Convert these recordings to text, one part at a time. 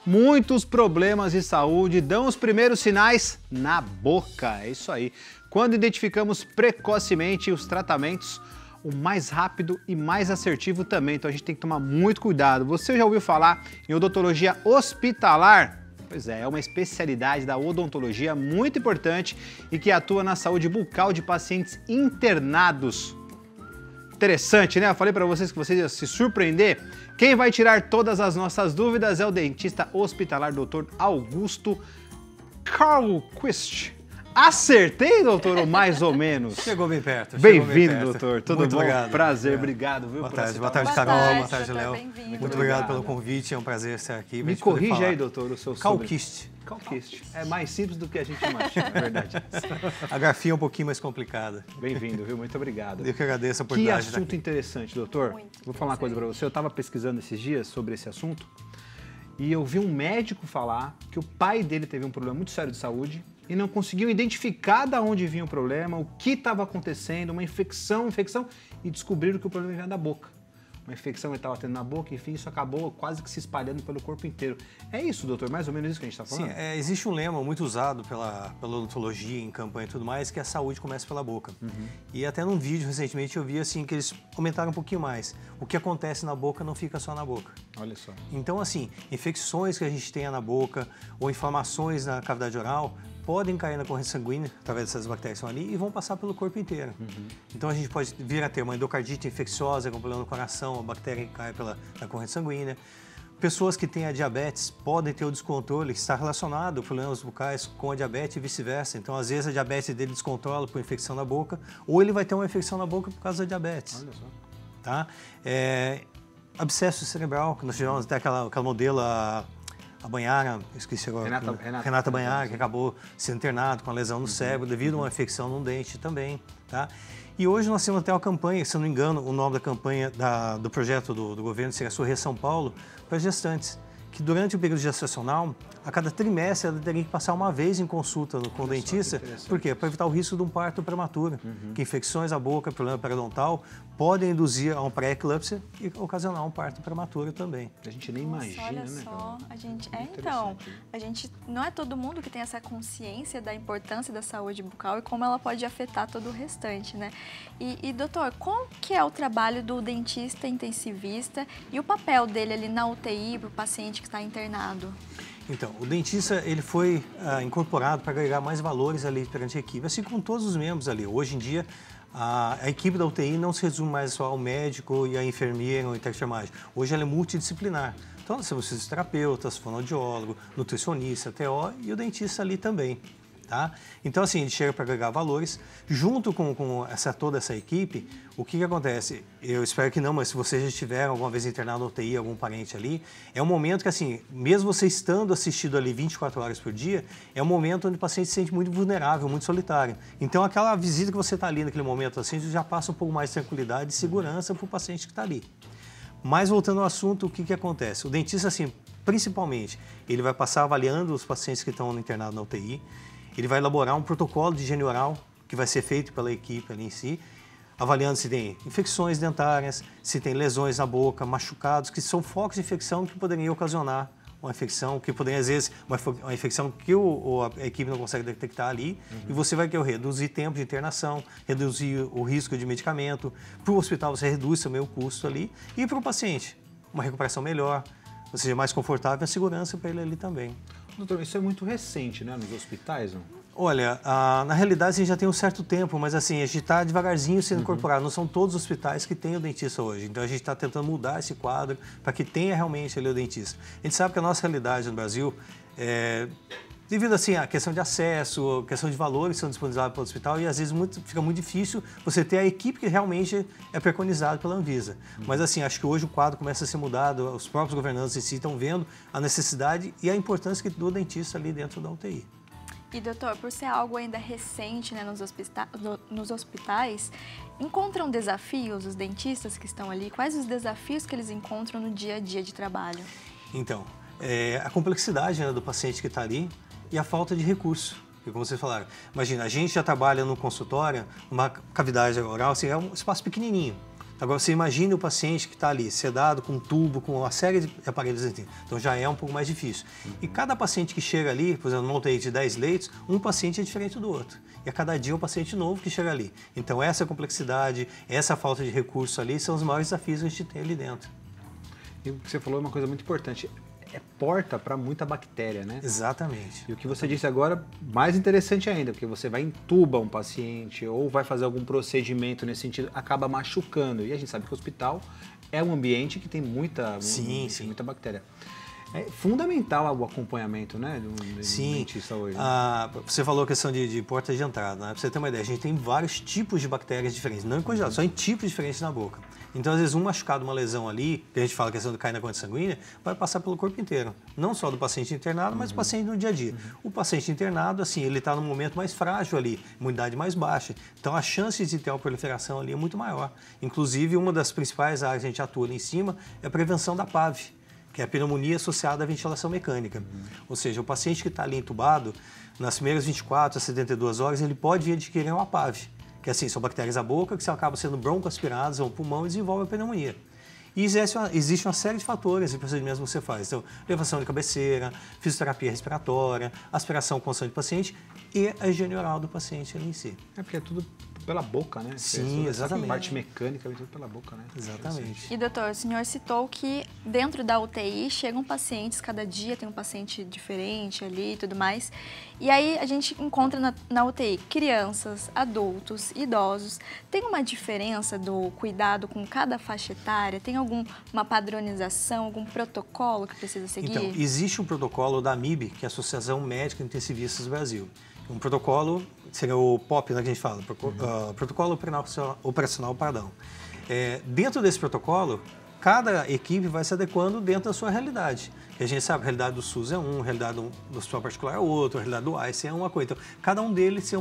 Muitos problemas de saúde dão os primeiros sinais na boca. É isso aí. Quando identificamos precocemente os tratamentos, o mais rápido e mais assertivo também. Então a gente tem que tomar muito cuidado. Você já ouviu falar em odontologia hospitalar? Pois é uma especialidade da odontologia muito importante e que atua na saúde bucal de pacientes internados. Interessante, né? Eu falei para vocês que vocês iam se surpreender. Quem vai tirar todas as nossas dúvidas é o dentista hospitalar Dr. Augusto Carlquist. Acertei, doutor, ou mais ou menos? Chegou bem perto. Bem-vindo, doutor. Tudo muito bom? Obrigado. Prazer, obrigado. Viu, boa tarde, Carol. Boa tarde, Léo. Muito obrigado pelo convite, é um prazer estar aqui. Me corrija aí, doutor, o seu Carlquist. Carlquist. É mais simples do que a gente imagina, é verdade. A grafia é um pouquinho mais complicada. Bem-vindo, viu? Muito obrigado. Eu que agradeço a oportunidade. Que assunto interessante, doutor. Vou falar uma coisa para você. Eu estava pesquisando esses dias sobre esse assunto e eu vi um médico falar que o pai dele teve um problema muito sério de saúde e não conseguiu identificar de onde vinha o problema, o que estava acontecendo, uma infecção, e descobriram que o problema vinha da boca. Uma infecção que ele estava tendo na boca, enfim, isso acabou quase que se espalhando pelo corpo inteiro. É isso, doutor? Mais ou menos isso que a gente está falando? Sim, existe um lema muito usado pela odontologia, em campanha e tudo mais, que a saúde começa pela boca. E até num vídeo recentemente eu vi assim que eles comentaram um pouquinho mais. O que acontece na boca não fica só na boca. Olha só. Então, assim, infecções que a gente tenha na boca ou inflamações na cavidade oral podem cair na corrente sanguínea, através dessas bactérias que estão ali, e vão passar pelo corpo inteiro. Então a gente pode vir a ter uma endocardite infecciosa, com problema no coração, a bactéria que cai na corrente sanguínea. Pessoas que têm a diabetes podem ter o descontrole, que está relacionado a problemas bucais com a diabetes e vice-versa. Então, às vezes, a diabetes dele descontrola por infecção na boca, ou ele vai ter uma infecção na boca por causa da diabetes. Olha só. Tá? Abscesso cerebral, que nós tivemos até aquela modelo, a Banhara, esqueci agora. Renata Banhara, que acabou sendo internada com uma lesão no cérebro devido a uma infecção num dente também, tá? E hoje nós temos até uma campanha, se eu não me engano, o nome da campanha do projeto do governo seria Sorrir São Paulo, para gestantes, que durante o período gestacional, a cada trimestre ela teria que passar uma vez em consulta com o dentista. Por quê? Para evitar o risco de um parto prematuro, que infecções à boca, problema periodontal, podem induzir a uma pré-eclâmpsia e ocasionar um parto prematuro também. A gente nem imagina, olha né, só, a gente não é todo mundo que tem essa consciência da importância da saúde bucal e como ela pode afetar todo o restante, né? E doutor, qual que é o trabalho do dentista intensivista e o papel dele ali na UTI para o paciente que está internado? Então, o dentista ele foi incorporado para agregar mais valores ali perante a equipe, assim como todos os membros ali. Hoje em dia, a equipe da UTI não se resume mais só ao médico e à enfermeira ou enfermagem. Hoje ela é multidisciplinar. Então, nós temos fisioterapeutas, fonoaudiólogo, nutricionista, TO e o dentista ali também. Tá? Então, assim, ele chega para agregar valores. Junto com toda essa equipe, o que acontece? Eu espero que não, mas se você já estiver alguma vez internado na UTI, algum parente ali, é um momento que, assim, mesmo você estando assistido ali 24 horas por dia, é um momento onde o paciente se sente muito vulnerável, muito solitário. Então, aquela visita que você está ali naquele momento, assim, já passa um pouco mais de tranquilidade e segurança para o paciente que está ali. Mas, voltando ao assunto, o que acontece? O dentista, assim, principalmente, ele vai passar avaliando os pacientes que estão internados na UTI. Ele vai elaborar um protocolo de higiene oral, que vai ser feito pela equipe ali em si, avaliando se tem infecções dentárias, se tem lesões na boca, machucados, que são focos de infecção que poderiam ocasionar uma infecção, que poderia, às vezes, uma infecção que a equipe não consegue detectar ali, e você vai reduzir tempo de internação, reduzir o risco de medicamento. Para o hospital, você reduz também o custo ali, e para o paciente, uma recuperação melhor, ou seja, mais confortável e a segurança para ele ali também. Doutor, isso é muito recente, né, nos hospitais, não? Olha, na realidade a gente já tem um certo tempo, mas assim, a gente está devagarzinho sendo incorporado. Não são todos os hospitais que têm o dentista hoje. Então a gente está tentando mudar esse quadro para que tenha realmente ali o dentista. A gente sabe que a nossa realidade no Brasil devido assim à questão de acesso, a questão de valores que são disponibilizados pelo hospital e às vezes fica muito difícil você ter a equipe que realmente é preconizada pela Anvisa. Mas assim, acho que hoje o quadro começa a ser mudado, os próprios governantes em si estão vendo a necessidade e a importância do dentista ali dentro da UTI. E doutor, por ser algo ainda recente, né, nos hospitais, encontram desafios os dentistas que estão ali? Quais os desafios que eles encontram no dia a dia de trabalho? Então, a complexidade, né, do paciente que está ali e a falta de recurso. Porque, como vocês falaram, imagina, a gente já trabalha no consultório, uma cavidade oral, assim, é um espaço pequenininho. Agora, você imagine o paciente que está ali, sedado, com um tubo, com uma série de aparelhos. Então, já é um pouco mais difícil. E cada paciente que chega ali, por exemplo, numa UTI de 10 leitos, um paciente é diferente do outro. E a cada dia é um paciente novo que chega ali. Então, essa complexidade, essa falta de recurso ali, são os maiores desafios que a gente tem ali dentro. E o que você falou é uma coisa muito importante. É porta para muita bactéria, né? Exatamente. E o que você disse agora, mais interessante ainda, porque você vai entuba um paciente ou vai fazer algum procedimento nesse sentido, acaba machucando. E a gente sabe que o hospital é um ambiente que tem muita bactéria. É fundamental o acompanhamento, né, do dentista hoje. Você falou a questão de porta de entrada, né? Para você ter uma ideia, a gente tem vários tipos de bactérias diferentes, não em quantidade, só em tipos diferentes na boca. Então, às vezes, um machucado, uma lesão ali, que a gente fala que a questão de cair na corrente sanguínea, vai passar pelo corpo inteiro. Não só do paciente internado, mas do paciente no dia a dia. O paciente internado, assim, ele está num momento mais frágil ali, imunidade mais baixa. Então, a chance de ter uma proliferação ali é muito maior. Inclusive, uma das principais áreas que a gente atua ali em cima é a prevenção da PAV, que é a pneumonia associada à ventilação mecânica. Ou seja, o paciente que está ali entubado, nas primeiras 24 a 72 horas, ele pode vir adquirir uma PAV. Que assim, são bactérias da boca que acabam sendo broncoaspiradas ao pulmão e desenvolvem a pneumonia. E existe uma série de fatores e procedimentos que você faz. Então, elevação de cabeceira, fisioterapia respiratória, aspiração constante do paciente e a higiene oral do paciente ali em si. É porque é tudo pela boca, né? Sim, exatamente. A parte mecânica vem tudo pela boca, né? Exatamente. E, doutor, o senhor citou que dentro da UTI chegam pacientes, cada dia tem um paciente diferente ali e tudo mais. E aí a gente encontra na UTI crianças, adultos, idosos. Tem uma diferença do cuidado com cada faixa etária? Tem alguma padronização, algum protocolo que precisa seguir? Então, existe um protocolo da AMIB, que é a Associação Médica Intensivistas do Brasil. Um protocolo, seria o POP, né, que a gente fala, Protocolo Operacional Padrão. Dentro desse protocolo, cada equipe vai se adequando dentro da sua realidade. E a gente sabe, a realidade do SUS é a realidade do hospital particular é outra, a realidade do AIS é uma coisa. Então, cada um deles tem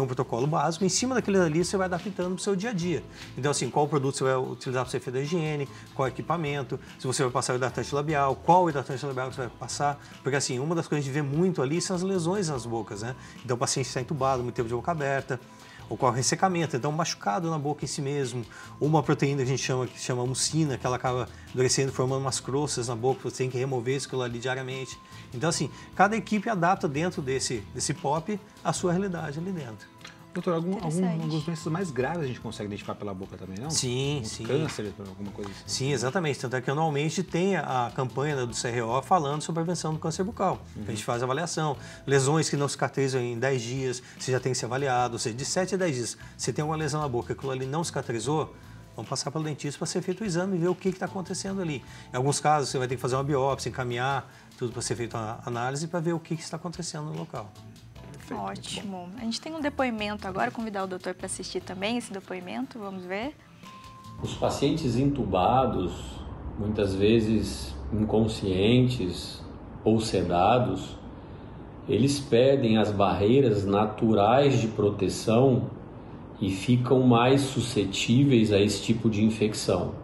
um protocolo básico, em cima daquele ali você vai adaptando para o seu dia a dia. Então, assim, qual produto você vai utilizar para você fazer a higiene, qual equipamento, se você vai passar o hidratante labial, qual hidratante labial você vai passar. Porque, assim, uma das coisas que a gente vê muito ali são as lesões nas bocas, né? Então, o paciente está entubado, muito tempo de boca aberta, ocorre ressecamento, então machucado na boca em si mesmo, ou uma proteína que a gente chama mucina, que ela acaba endurecendo, formando umas croças na boca, você tem que remover isso ali diariamente. Então, assim, cada equipe adapta dentro desse POP a sua realidade ali dentro. Doutor, algumas doenças mais graves a gente consegue identificar pela boca também, não? Sim, alguns sim. Câncer, alguma coisa assim? Sim, exatamente. Tanto é que anualmente tem a campanha do CRO falando sobre a prevenção do câncer bucal. A gente faz avaliação. Lesões que não cicatrizam em 10 dias, você já tem que ser avaliado. Ou seja, de 7 a 10 dias, você tem uma lesão na boca, aquilo ali não cicatrizou, vamos passar pelo dentista para ser feito o exame e ver o que está acontecendo ali. Em alguns casos, você vai ter que fazer uma biópsia, encaminhar tudo para ser feita uma análise para ver o que está acontecendo no local. Perfeito, ótimo. A gente tem um depoimento agora, convidar o doutor para assistir também esse depoimento, vamos ver. Os pacientes intubados, muitas vezes inconscientes ou sedados, eles perdem as barreiras naturais de proteção e ficam mais suscetíveis a esse tipo de infecção,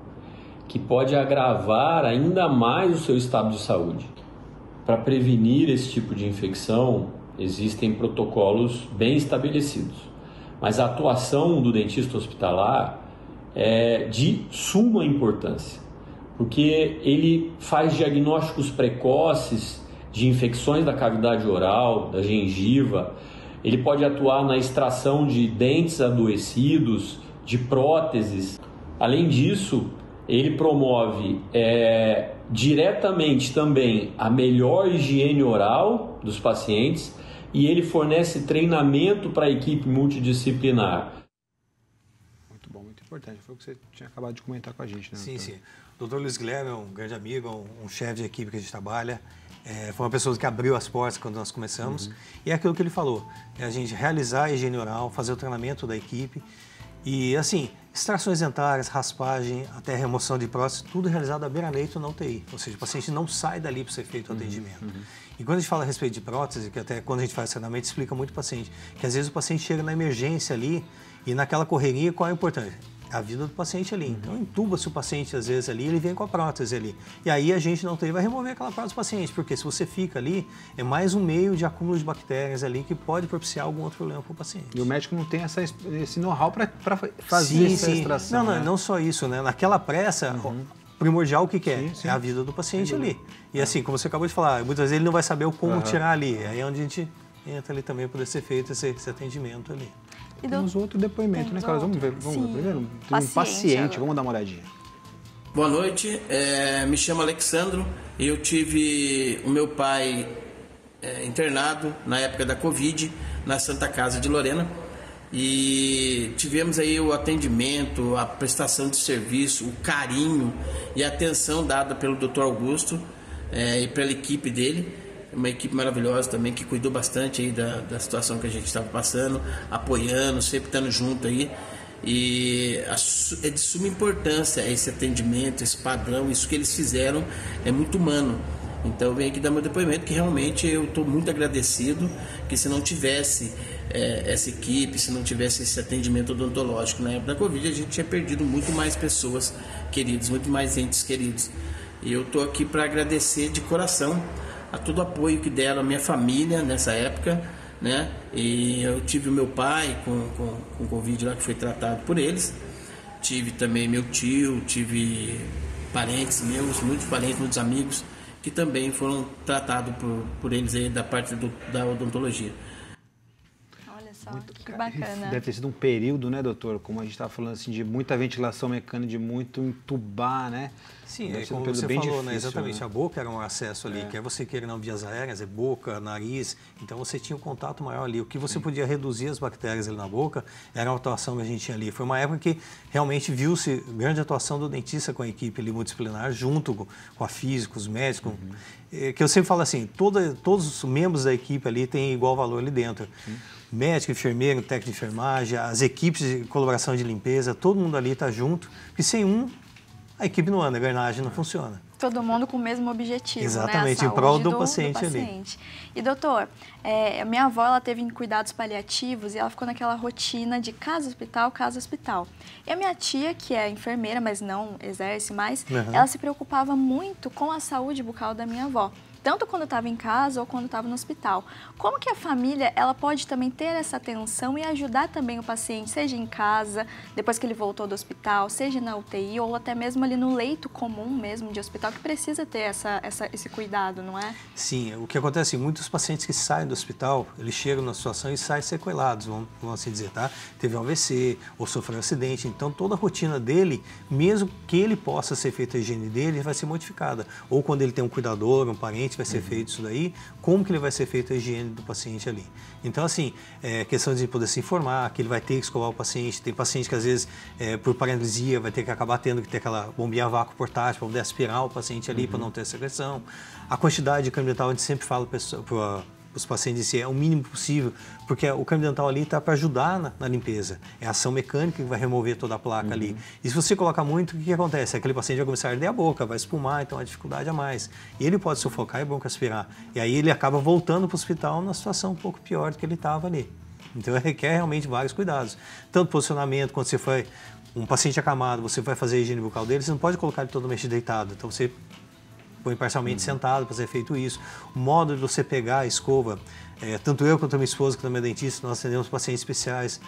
que pode agravar ainda mais o seu estado de saúde. Para prevenir esse tipo de infecção, existem protocolos bem estabelecidos, mas a atuação do dentista hospitalar é de suma importância, porque ele faz diagnósticos precoces de infecções da cavidade oral, da gengiva, ele pode atuar na extração de dentes adoecidos, de próteses. Além disso, ele promove diretamente também a melhor higiene oral dos pacientes e ele fornece treinamento para a equipe multidisciplinar. Muito bom, muito importante. Foi o que você tinha acabado de comentar com a gente, né? Sim, sim. O Dr. Luiz Guilherme é um grande amigo, um chefe de equipe que a gente trabalha. Foi uma pessoa que abriu as portas quando nós começamos. E é aquilo que ele falou, é a gente realizar a higiene oral, fazer o treinamento da equipe. E, assim, extrações dentárias, raspagem, até remoção de prótese, tudo realizado à beira-leito na UTI. Ou seja, o paciente não sai dali para ser feito o atendimento. E quando a gente fala a respeito de prótese, que até quando a gente faz treinamento, explica muito o paciente, que às vezes o paciente chega na emergência ali e naquela correria, qual é a importância? a vida do paciente ali. Então, entuba-se o paciente, às vezes, ali, ele vem com a prótese ali. E aí a gente não vai remover aquela prótese do paciente, porque se você fica ali, é mais um meio de acúmulo de bactérias ali que pode propiciar algum outro problema para o paciente. E o médico não tem esse know-how para fazer essa extração. Não, não só isso, né? Naquela pressa, primordial, o que é? Sim. É a vida do paciente ali. E assim, como você acabou de falar, muitas vezes ele não vai saber o como tirar ali. Aí é onde a gente entra ali também para poder ser feito esse atendimento ali. E temos outro depoimento, né, Carlos? Vamos ver primeiro. Tem um paciente, vamos dar uma olhadinha. Boa noite, me chamo Alexandro. Eu tive o meu pai internado na época da Covid, na Santa Casa de Lorena. E tivemos aí o atendimento, a prestação de serviço, o carinho e a atenção dada pelo Dr. Augusto e pela equipe dele. Uma equipe maravilhosa também, que cuidou bastante aí da situação que a gente estava passando, apoiando, sempre estando junto aí. E é de suma importância esse atendimento, esse padrão, isso que eles fizeram é muito humano. Então eu venho aqui dar meu depoimento que realmente eu estou muito agradecido, que se não tivesse essa equipe, se não tivesse esse atendimento odontológico na época da Covid, a gente tinha perdido muito mais pessoas queridas, muito mais entes queridos. E eu estou aqui para agradecer de coração a todo o apoio que deram a minha família nessa época, né? E eu tive o meu pai com Covid lá, que foi tratado por eles. Tive também meu tio, tive parentes meus, muitos amigos, que também foram tratados por eles aí da parte da odontologia. Olha só, que bacana. Deve ter sido um período, né, doutor? Como a gente estava falando assim, de muita ventilação mecânica, de muito entubar, né? Sim, como você falou, difícil, né? Exatamente, né? A boca era um acesso ali, quer você queira não vias aéreas, boca, nariz, então você tinha um contato maior ali. O que você podia reduzir as bactérias ali na boca era a atuação que a gente tinha ali. Foi uma época que realmente viu-se grande atuação do dentista com a equipe ali multidisciplinar, junto com a física, os médicos, que eu sempre falo assim, todos os membros da equipe ali têm igual valor ali dentro. Médico, enfermeiro, técnico de enfermagem, as equipes de colaboração de limpeza, todo mundo ali está junto, porque sem a equipe não anda, a engrenagem não funciona. Todo mundo com o mesmo objetivo, exatamente, né? em prol do paciente ali. E doutor, a minha avó ela teve em cuidados paliativos e ela ficou naquela rotina de casa-hospital, casa-hospital. E a minha tia, que é enfermeira, mas não exerce mais, ela se preocupava muito com a saúde bucal da minha avó. Tanto quando estava em casa ou quando estava no hospital. Como que a família ela pode também ter essa atenção e ajudar também o paciente, seja em casa, depois que ele voltou do hospital, seja na UTI ou até mesmo ali no leito comum mesmo de hospital, que precisa ter esse cuidado, não é? Sim, o que acontece, muitos pacientes que saem do hospital, eles chegam na situação e saem sequelados, vamos assim dizer, tá? Teve um AVC ou sofreu um acidente, então toda a rotina dele, mesmo que ele possa ser feita a higiene dele, vai ser modificada. Ou quando ele tem um cuidador, um parente, vai ser feito isso daí, como que ele vai ser feito a higiene do paciente ali. Então, assim, questão de poder se informar, que ele vai ter que escovar o paciente. Tem paciente que, às vezes, por paralisia, vai ter que acabar tendo que ter aquela bombinha a vácuo portátil para poder aspirar o paciente ali, para não ter secreção. A quantidade de creme dental, a gente sempre fala para os pacientes é o mínimo possível, porque o creme dental ali está para ajudar na limpeza. É a ação mecânica que vai remover toda a placa ali. E se você colocar muito, o que acontece? Aquele paciente vai começar a arder a boca, vai espumar, então a dificuldade a mais. E ele pode sufocar e broncoaspirar. E aí ele acaba voltando para o hospital numa situação um pouco pior do que ele estava ali. Então requer realmente vários cuidados. Tanto posicionamento, quando você foi um paciente acamado, você vai fazer a higiene bucal dele, você não pode colocar ele totalmente deitado. Então você põe parcialmente sentado para ser feito isso. O modo de você pegar a escova, tanto eu quanto a minha esposa, que também é dentista, nós atendemos pacientes especiais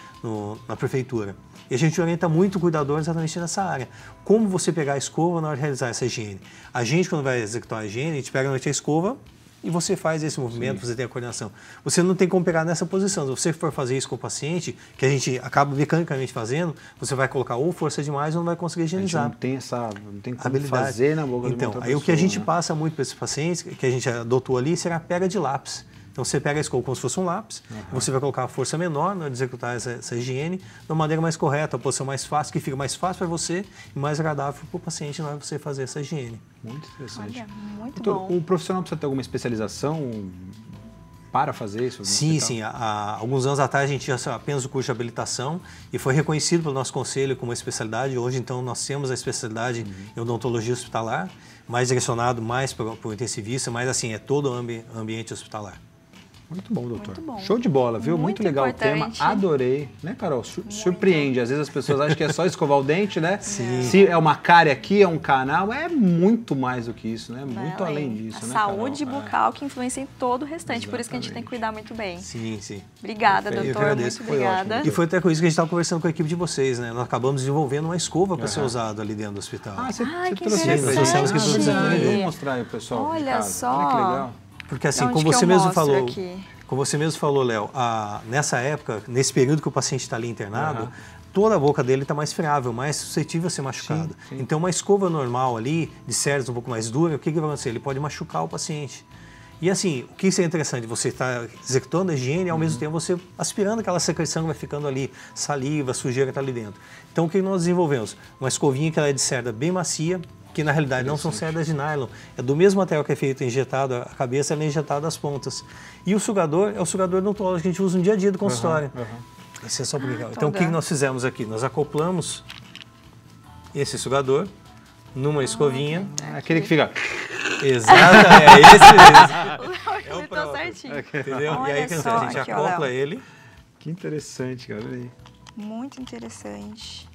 na prefeitura. E a gente orienta muito o cuidador exatamente nessa área. Como você pegar a escova na hora de realizar essa higiene. A gente, quando vai executar a higiene, a gente pega a escova e você faz esse movimento, você tem a coordenação. Você não tem como pegar nessa posição. Se você for fazer isso com o paciente, que a gente acaba mecanicamente fazendo, você vai colocar ou força demais ou não vai conseguir higienizar. A gente não tem como fazer na boca de uma outra pessoa. Aí o que a gente passa muito para esses pacientes, que a gente adotou ali, será a pega de lápis. Então você pega a escova como se fosse um lápis, você vai colocar a força menor na hora de executar essa higiene de uma maneira mais correta, a posição mais fácil, que fica mais fácil para você e mais agradável para o paciente na hora de você fazer essa higiene. Muito interessante. Olha, muito Doutor, bom. O profissional precisa ter alguma especialização para fazer isso? Sim. Há alguns anos atrás a gente tinha apenas o curso de habilitação e foi reconhecido pelo nosso conselho como uma especialidade. Hoje, então, nós temos a especialidade em odontologia hospitalar, mais direcionado mais para o intensivista, mas assim, é todo o ambiente hospitalar. Muito bom, doutor. Muito bom. Show de bola, viu? Muito legal importante. o tema. Adorei. Né, Carol? Surpreende. Às vezes as pessoas acham que é só escovar o dente, né? Sim. Se é uma cárie aqui, é um canal, é muito mais do que isso, né? Muito além disso, a né, saúde Carol? bucal que influencia em todo o restante. Por isso que a gente tem Exatamente. que cuidar muito bem. Sim, sim. Obrigada, Perfeito. Eu que doutor. agradeço. Muito Foi obrigada. ótimo. E foi até com isso que a gente estava conversando com a equipe de vocês, né? Nós acabamos desenvolvendo uma escova para ser usada ali dentro do hospital. Ah, você Ai, que trouxe interessante. pra gente. Nós trouxemos aqui pra Vou gente. mostrar aí, pessoal. Olha de casa. só. Olha que legal. Porque assim, Onde como que você eu mesmo mostro falou, aqui? como você mesmo falou, Léo, nessa época, nesse período que o paciente está ali internado, toda a boca dele está mais friável, mais suscetível a ser machucada. Sim. Então, uma escova normal ali, de cerdas um pouco mais dura, o que vai acontecer? Ele pode machucar o paciente. E assim, o que isso é interessante? Você está executando a higiene e ao mesmo tempo você aspirando aquela secreção que vai ficando ali, saliva, sujeira está ali dentro. Então, o que nós desenvolvemos? Uma escovinha que ela é de cerda bem macia, que na realidade não são cerdas de nylon, é do mesmo material que é feito injetado, a cabeça ela é injetada às pontas. E o sugador é o sugador odontológico que a gente usa no dia a dia do consultório. Esse é só porque... Então o que nós fizemos aqui? Nós acoplamos esse sugador numa escovinha. Aquele que fica... Exato, é esse mesmo. É o próprio. Certinho. Entendeu? E Olha aí só, a gente aqui, ó, acopla Léo. ele. Que interessante, cara. Olha aí. Muito interessante.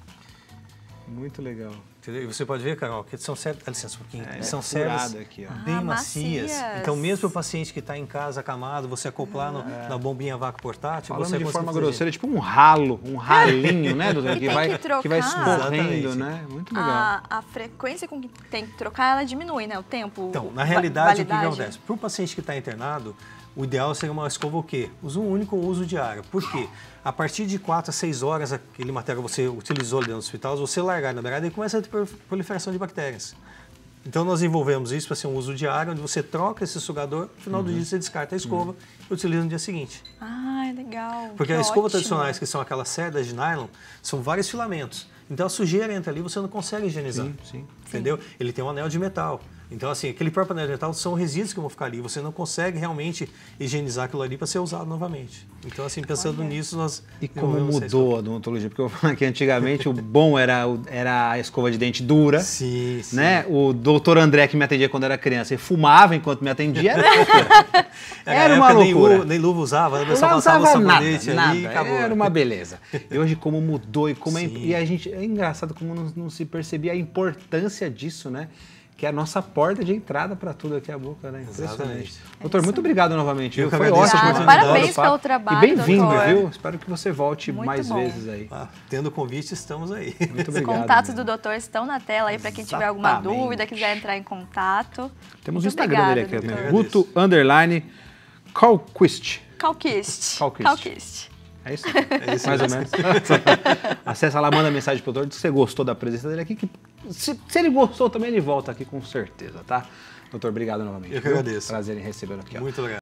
Muito legal. Entendeu? E você pode ver, Carol, que são cerdas... Dá licença um pouquinho. São furado cerdas aqui, ó. bem macias. Então, mesmo para o paciente que está em casa acamado, você acoplar na bombinha vácuo portátil, Falando você de forma consegue grosseira, é tipo um ralo, um ralinho, né, doutor? E tem que trocar. que vai escorrendo, Exatamente. né? Muito legal. A frequência com que tem que trocar, ela diminui, né? O tempo. Então, na realidade, o que validade. acontece? Para o paciente que está internado, o ideal seria uma escova o quê? Usa um único uso diário. Por quê? A partir de 4 a 6 horas, aquele material que você utilizou dentro do hospital, se você largar na beirada, ele começa a ter proliferação de bactérias. Então, nós desenvolvemos isso para ser um uso diário, onde você troca esse sugador, no final do dia você descarta a escova e utiliza no dia seguinte. Ah, legal. Porque que as escovas ótimo. tradicionais, que são aquelas cerdas de nylon, são vários filamentos. Então, a sujeira entra ali, você não consegue higienizar. Sim. Entendeu? Ele tem um anel de metal. Então, assim, aquele próprio anel de metal são resíduos que vão ficar ali. Você não consegue realmente higienizar aquilo ali para ser usado novamente. Então, assim, pensando nisso, nós... E como mudou a odontologia? Porque eu falo que antigamente o bom era a escova de dente dura. Sim, sim. Né? O doutor André, que me atendia quando era criança, ele fumava enquanto me atendia. Era uma loucura. Nem luva usava, né? O Não pessoal passava o usava sabonete nada, ali e acabou. era uma beleza. E hoje como mudou e como Sim. e a gente é engraçado como não se percebia a importância disso, né? Que é a nossa porta de entrada para tudo aqui a boca, né? Impressionante. Exatamente. Doutor, muito obrigado novamente. Eu que Foi agradeço a ótimo. oportunidade. Parabéns pelo trabalho, E bem-vindo, doutor. viu? Espero que você volte Muito mais bom. vezes aí. Tendo convite, estamos aí. Muito Os obrigado. contatos mesmo. do doutor estão na tela aí para quem tiver alguma Exatamente. dúvida, quiser entrar em contato. Temos o Muito Instagram dele aqui, obrigada, né? doutor. Guto_Calquist. Calquist. Calquist. Calquist. É isso? Mais ou menos. Acessa lá, manda mensagem pro doutor, se você gostou da presença dele aqui. Que, se ele gostou também, ele volta aqui com certeza, tá? Doutor, obrigado novamente. Eu que viu? agradeço. Prazer em recebê-lo aqui. Ó. Muito legal.